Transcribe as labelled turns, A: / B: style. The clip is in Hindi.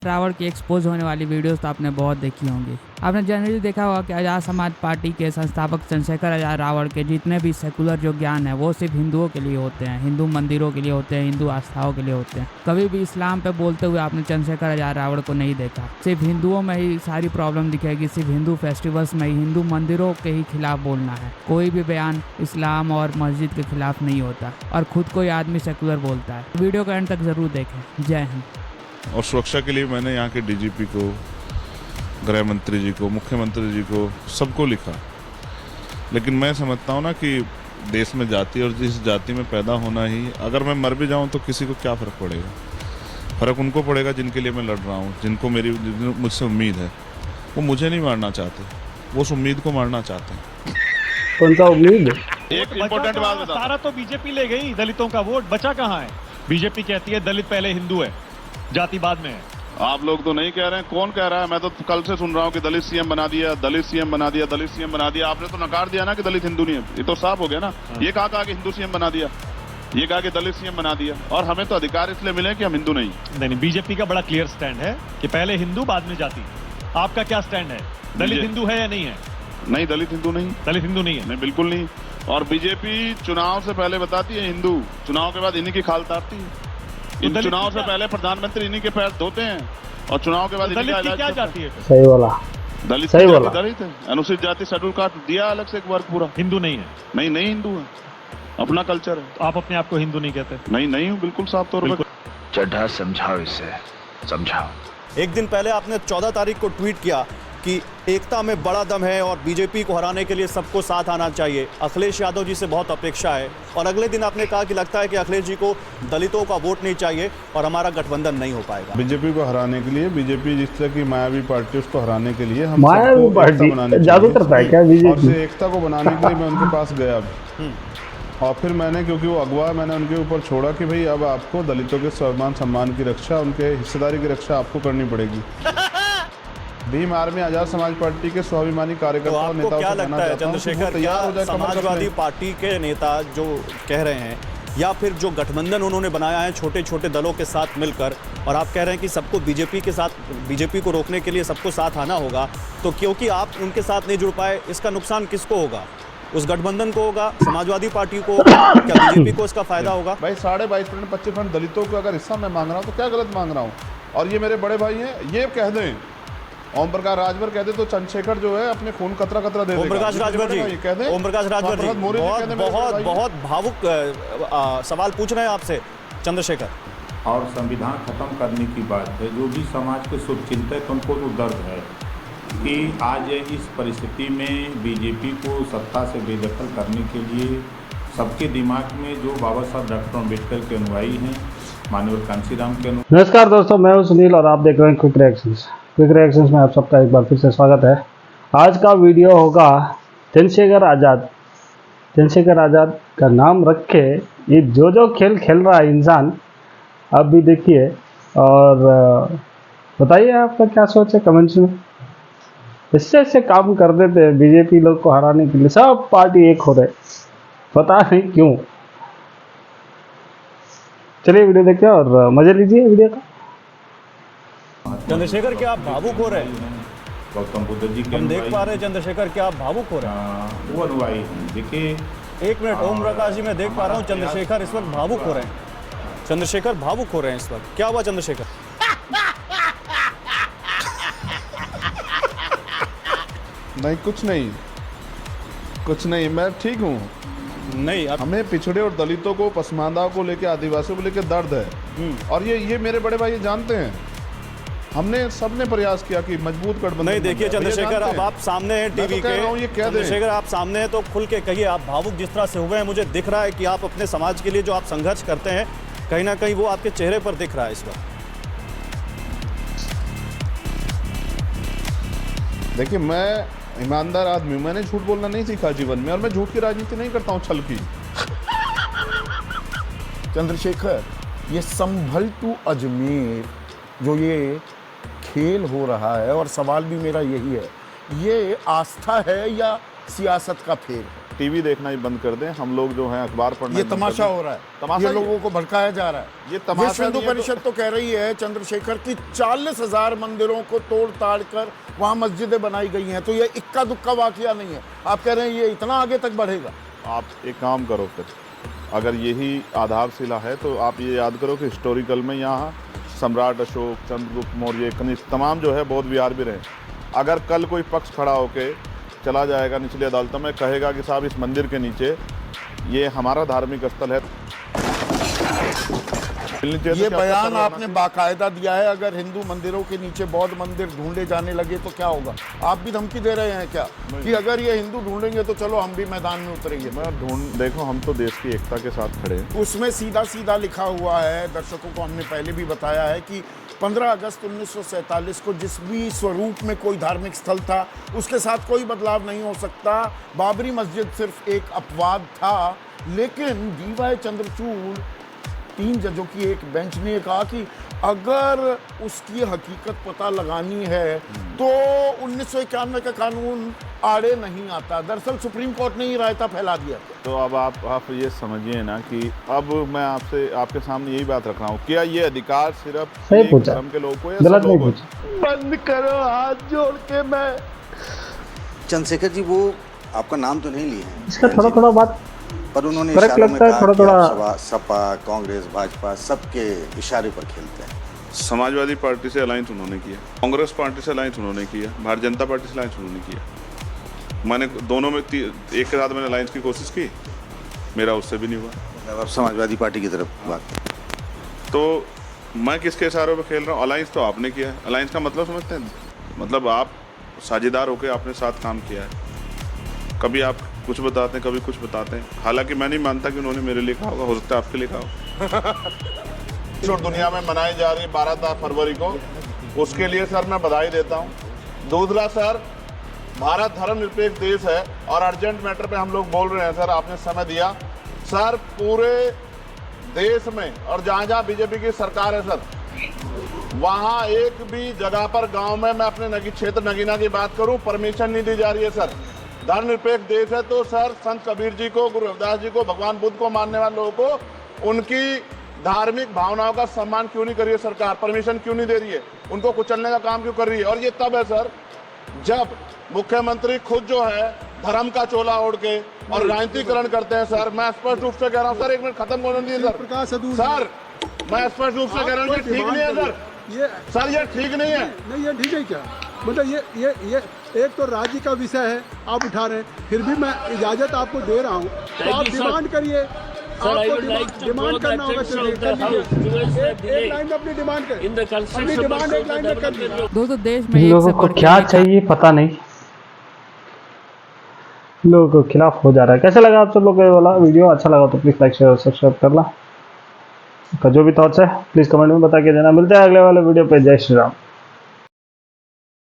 A: रावण की एक्सपोज होने वाली वीडियोस तो आपने बहुत देखी होंगी। आपने जनरली देखा होगा कि आज़ाद समाज पार्टी के संस्थापक चंद्रशेखर आज़ाद रावण के जितने भी सेकुलर जो ज्ञान है वो सिर्फ हिंदुओं के लिए होते हैं, हिंदू मंदिरों के लिए होते हैं, हिंदू आस्थाओं के लिए होते हैं। कभी भी इस्लाम पे बोलते हुए आपने चंद्रशेखर आज़ाद रावण को नहीं देखा। सिर्फ हिंदुओं में ही सारी प्रॉब्लम दिखेगी, सिर्फ हिंदू फेस्टिवल्स में ही, हिंदू मंदिरों के ही खिलाफ बोलना है। कोई भी बयान इस्लाम और मस्जिद के खिलाफ नहीं होता और खुद को ही आदमी सेकुलर बोलता है। वीडियो को एंड तक ज़रूर देखें। जय हिंद।
B: और सुरक्षा के लिए मैंने यहाँ के डीजीपी को, गृह मंत्री जी को, मुख्यमंत्री जी को, सबको लिखा। लेकिन मैं समझता हूँ ना कि देश में जाति और जिस जाति में पैदा होना ही, अगर मैं मर भी जाऊँ तो किसी को क्या फ़र्क पड़ेगा। फ़र्क उनको पड़ेगा जिनके लिए मैं लड़ रहा हूँ, जिनको मुझसे उम्मीद है। वो मुझे नहीं मारना चाहते, वो उस उम्मीद को मारना चाहते हैं।
C: कौन सा उम्मीद?
D: एक इम्पोर्टेंट बात बता, सारा तो बीजेपी ले गई, दलितों का वोट बचा कहाँ है? बीजेपी कहती है दलित पहले हिंदू है, जाति बाद में है।
E: आप लोग तो नहीं कह रहे हैं, कौन कह रहा है? मैं तो कल से सुन रहा हूँ कि दलित सीएम बना दिया, दलित सीएम बना दिया, दलित सीएम बना दिया। आपने तो नकार दिया ना कि दलित हिंदू नहीं है। ये तो साफ हो गया ना। ये कहा कि हिंदू सीएम बना दिया, ये कहा कि दलित सीएम बना दिया, और हमें तो अधिकार इसलिए मिले कि हम हिंदू नहीं।
D: बीजेपी का बड़ा क्लियर स्टैंड है कि पहले हिंदू बाद में जाति। आपका क्या स्टैंड है? दलित हिंदू है या नहीं है?
E: नहीं, दलित हिंदू नहीं,
D: दलित हिंदू नहीं है।
E: नहीं, बिल्कुल नहीं। और बीजेपी चुनाव से पहले बताती है हिंदू, चुनाव के बाद इन्हीं की खाल तारती है। इन चुनाव से पहले प्रधानमंत्री इन्हीं के पैर धोते हैं और चुनाव के बाद
D: दलित की क्या जाती है?
C: सही बोला,
E: दलित
C: सही बोला।
E: दलित है, अनुसूचित जाति शेड्यूल कास्ट दिया अलग से एक वर्ग पूरा।
D: हिंदू नहीं है?
E: नहीं, नहीं हिंदू है, अपना कल्चर है।
D: तो आप अपने आप को हिंदू नहीं कहते?
E: नहीं, नहीं हूँ, बिल्कुल साफ तौर पर।
F: चड्ढा समझाओ इसे, समझाओ।
G: एक दिन पहले आपने 14 तारीख को ट्वीट किया कि एकता में बड़ा दम है और बीजेपी को हराने के लिए सबको साथ आना चाहिए। अखिलेश यादव जी से बहुत अपेक्षा है। और अगले दिन आपने कहा कि लगता है कि अखिलेश जी को दलितों का वोट नहीं चाहिए और हमारा गठबंधन नहीं हो पाएगा।
B: बीजेपी को हराने के लिए, बीजेपी जिस तरह की मायावी पार्टी उसको हराने के लिए हम
C: मायावी पार्टी जादू करता है क्या बीजेपी?
B: और एकता को बनाने के लिए मैं उनके पास गया और फिर मैंने, क्योंकि वो अगवा, मैंने उनके ऊपर छोड़ा कि भाई अब आपको दलितों के सम्मान की रक्षा, उनके हिस्सेदारी की रक्षा आपको करनी पड़ेगी। भीम आर्मी आजाद समाज पार्टी के स्वाभिमानी कार्यकर्ता और नेताओं
G: क्या लगता है चंद्रशेखर, क्या समाजवादी पार्टी के नेता जो कह रहे हैं या फिर जो गठबंधन उन्होंने बनाया है छोटे छोटे दलों के साथ मिलकर, और आप कह रहे हैं कि सबको बीजेपी के साथ, बीजेपी को रोकने के लिए सबको साथ आना होगा, तो क्योंकि आप उनके साथ नहीं जुड़ पाए, इसका नुकसान किसको होगा? उस गठबंधन को होगा, समाजवादी पार्टी को, क्या बीजेपी को इसका फायदा होगा?
B: भाई 22.5% 25% दलितों को अगर हिस्सा मैं मांग रहा हूँ तो क्या गलत मांग रहा हूँ? और ये मेरे बड़े भाई हैं, ये कह दें, ओम प्रकाश राजभर कह दे तो चंद्रशेखर जो है अपने खून कतरा कतरा दे देगा।
G: ओम प्रकाश राजभर जी, ओम प्रकाश राजभर जी बहुत भावुक सवाल पूछ रहे हैं आपसे चंद्रशेखर।
H: और संविधान खत्म करने की बात है। जो भी समाज के शुभचिंतक उनको तो दर्द है कि आज इस परिस्थिति में बीजेपी को सत्ता से बेदखल करने के लिए सबके दिमाग में जो बाबा साहब डॉक्टर अम्बेडकर के अनुयायी हैं, माननीय कांशीराम के अनुयायी।
C: नमस्कार दोस्तों, मैं हूं सुनील और आप देख रहे हैं क्विक रिएक्शंस में आप सबका एक बार फिर से स्वागत है। आज का वीडियो होगा चंद्रशेखर आज़ाद। चंद्रशेखर आज़ाद का नाम रख के ये जो खेल खेल रहा है इंसान, आप भी देखिए और बताइए आपका क्या सोच है कमेंट्स में। इससे काम कर देते हैं बीजेपी लोग को हराने के लिए, सब पार्टी एक हो रहे, पता नहीं क्यों। चलिए वीडियो देखिए और मजे लीजिए वीडियो का।
G: चंद्रशेखर क्या आप भावुक हो रहे हैं?
H: गौतम बुद्ध जी के
G: हम देख पा रहे हैं चंद्रशेखर क्या आप भावुक हो रहे हैं?
H: वो अनुयायी हैं। देखिए
G: एक मिनट, ओम प्रकाश जी मैं देख पा रहा हूँ चंद्रशेखर इस वक्त भावुक हो रहे हैं। चंद्रशेखर भावुक हो रहे हैं इस वक्त, क्या हुआ चंद्रशेखर?
B: नहीं, कुछ नहीं, मैं ठीक हूँ।
G: नहीं,
B: हमें पिछड़े और दलितों को, पसमानदा को लेकर, आदिवासियों को लेकर दर्द है और ये मेरे बड़े भाई जानते हैं। हमने सबने प्रयास किया कि मजबूत गठबंधन।
G: नहीं देखिए चंद्रशेखर, अब आप सामने हैं टीवी के, चंद्रशेखर आप सामने हैं तो खुल के कहिए, आप भावुक जिस तरह से हुए हैं, मुझे दिख रहा है कि आप अपने समाज के लिए जो आप संघर्ष करते हैं कहीं ना कहीं वो आपके चेहरे पर दिख रहा है इस वक्त।
B: देखिए, मैं ईमानदार आदमी हूँ, मैंने झूठ बोलना नहीं सीखा जीवन में और मैं झूठ की राजनीति नहीं करता हूँ, छल की।
I: चंद्रशेखर, ये संभल टू अजमेर जो ये खेल हो रहा है, और सवाल भी मेरा यही है, ये आस्था है या सियासत का फेर है?
E: टीवी देखना ही बंद कर दें, हम लोग जो हैं अखबार पढ़ना
I: ये
E: ही बंद कर
I: तमाशा
E: दें।
I: हो रहा है,
E: तमाशा
I: ये लोगों को भड़काया जा रहा है।
E: ये तमाशा
I: विश्व हिंदू
E: नहीं है
I: परिषद तो कह रही है चंद्रशेखर की 40,000 मंदिरों को तोड़ ताड़ कर वहां मस्जिदें बनाई गई हैं, तो ये इक्का दुक्का वाकया नहीं है। आप कह रहे हैं ये इतना आगे तक बढ़ेगा?
E: आप एक काम करो, फिर अगर यही आधारशिला है तो आप ये याद करो कि हिस्टोरिकल में यहाँ सम्राट अशोक, चंद्रगुप्त मौर्य, कनिष्क तमाम जो है बौद्ध विहार भी रहे। अगर कल कोई पक्ष खड़ा होके चला जाएगा निचली अदालतों में, कहेगा कि साहब इस मंदिर के नीचे ये हमारा धार्मिक स्थल है,
I: ये बयान आपने बाकायदा दिया है। अगर हिंदू मंदिरों के नीचे बौद्ध मंदिर ढूंढे जाने लगे तो क्या होगा? आप भी धमकी दे रहे हैं क्या कि अगर ये हिंदू ढूंढेंगे तो चलो हम भी मैदान में उतरेंगे?
E: देखो, हम तो देश की एकता के साथ खड़े हैं।
I: उसमें सीधा सीधा लिखा हुआ है, दर्शकों को हमने पहले भी बताया है कि 15 अगस्त 1947 को जिस भी स्वरूप में कोई धार्मिक स्थल था उसके साथ कोई बदलाव नहीं हो सकता। बाबरी मस्जिद सिर्फ एक अपवाद था, लेकिन डीवाई चंद्रचूड़ 3 जजों की एक बेंच ने कहा कि अगर उसकी हकीकत पता लगानी है तो 1991 का कानून आड़े नहीं आता। दरअसल सुप्रीम कोर्ट ने ही रायता फैला दिया।
E: तो अब आप ये समझिए ना कि अब मैं आपके सामने यही बात रख रहा हूँ, क्या ये अधिकार सिर्फ एक धर्म के लोगों को या सब लोगों को?
I: बंद करो, हाथ जोड़ के मैं।
J: चंद्रशेखर जी वो आपका नाम तो नहीं लिए हैं,
C: इसका थोड़ा थोड़ा बात
J: पर उन्होंने
C: फर्क
J: इशारों में
C: लगता है,
J: कहा
C: थोड़ा
J: कि
C: थोड़ा
J: आप सपा, कांग्रेस, भाजपा सबके इशारे पर खेलते हैं।
E: समाजवादी पार्टी से अलायंस उन्होंने किया, कांग्रेस पार्टी से अलायंस उन्होंने किया, भारतीय जनता पार्टी से अलायंस उन्होंने किया। मैंने दोनों में एक के साथ मैंने अलायंस की कोशिश की, मेरा उससे भी नहीं हुआ।
J: अब समाजवादी पार्टी की तरफ बात,
E: तो मैं किसके इशारों पर खेल रहा हूँ? अलायंस तो आपने किया है। अलायंस का मतलब समझते हैं? मतलब आप साझेदार होकर आपने साथ काम किया है। कभी आप कुछ बताते हैं, कभी कुछ बताते हैं। हालांकि मैं नहीं मानता कि उन्होंने मेरे लिए कहा होगा, हो सकता है आपके लिए कहा हो। दुनिया में मनाई जा रही 12 फरवरी को, उसके लिए सर मैं बधाई देता हूँ। दूसरा सर, भारत धर्मनिरपेक्ष देश है और अर्जेंट मैटर पे हम लोग बोल रहे हैं सर, आपने समय दिया सर। पूरे देश में और जहाँ जहाँ बीजेपी की सरकार है सर, वहाँ एक भी जगह पर गांव में, मैं अपने क्षेत्र नगीना की बात करूं, परमिशन नहीं दी जा रही है सर। धर्मनिरपेक्ष देश है तो सर संत कबीर जी को, गुरु रविदास जी को, भगवान बुद्ध को मानने वाले लोगों को उनकी धार्मिक भावनाओं का सम्मान क्यों नहीं कर रही है सरकार? परमिशन क्यों नहीं दे रही है? उनको कुचलने का काम क्यों कर रही है? और ये तब है सर जब मुख्यमंत्री खुद जो है धर्म का चोला ओढ़ के और राजनीतिकरण करते हैं सर। मैं स्पष्ट रूप से कह रहा हूँ सर, एक मिनट खत्म होने दीजिए सर। सर मैं स्पष्ट रूप से कह रहा हूँ कि ठीक नहीं है सर, ये ठीक नहीं है।
K: नहीं, ये ठीक है क्या? मतलब ये एक तो राज्य का विषय है, आप उठा रहे हैं, फिर भी मैं इजाजत आपको दे रहा हूँ, तो आप डिमांड करिए। आपको डिमांड करना होगा, एक लाइन में अपनी डिमांड करें, अपनी डिमांड एक लाइन में कर दीजिए।
A: दोस्तों देश में
C: लोगों को क्या चाहिए पता नहीं, लोगों के खिलाफ हो जा रहा है। कैसे लगा आप सब लोग ये वाला वीडियो? अच्छा लगा तो प्लीज लाइक शेयर और सब्सक्राइब करना। जो भी थॉट्स है प्लीज कमेंट में बता के देना। मिलते हैं अगले वाले वीडियो पे। जय श्री राम।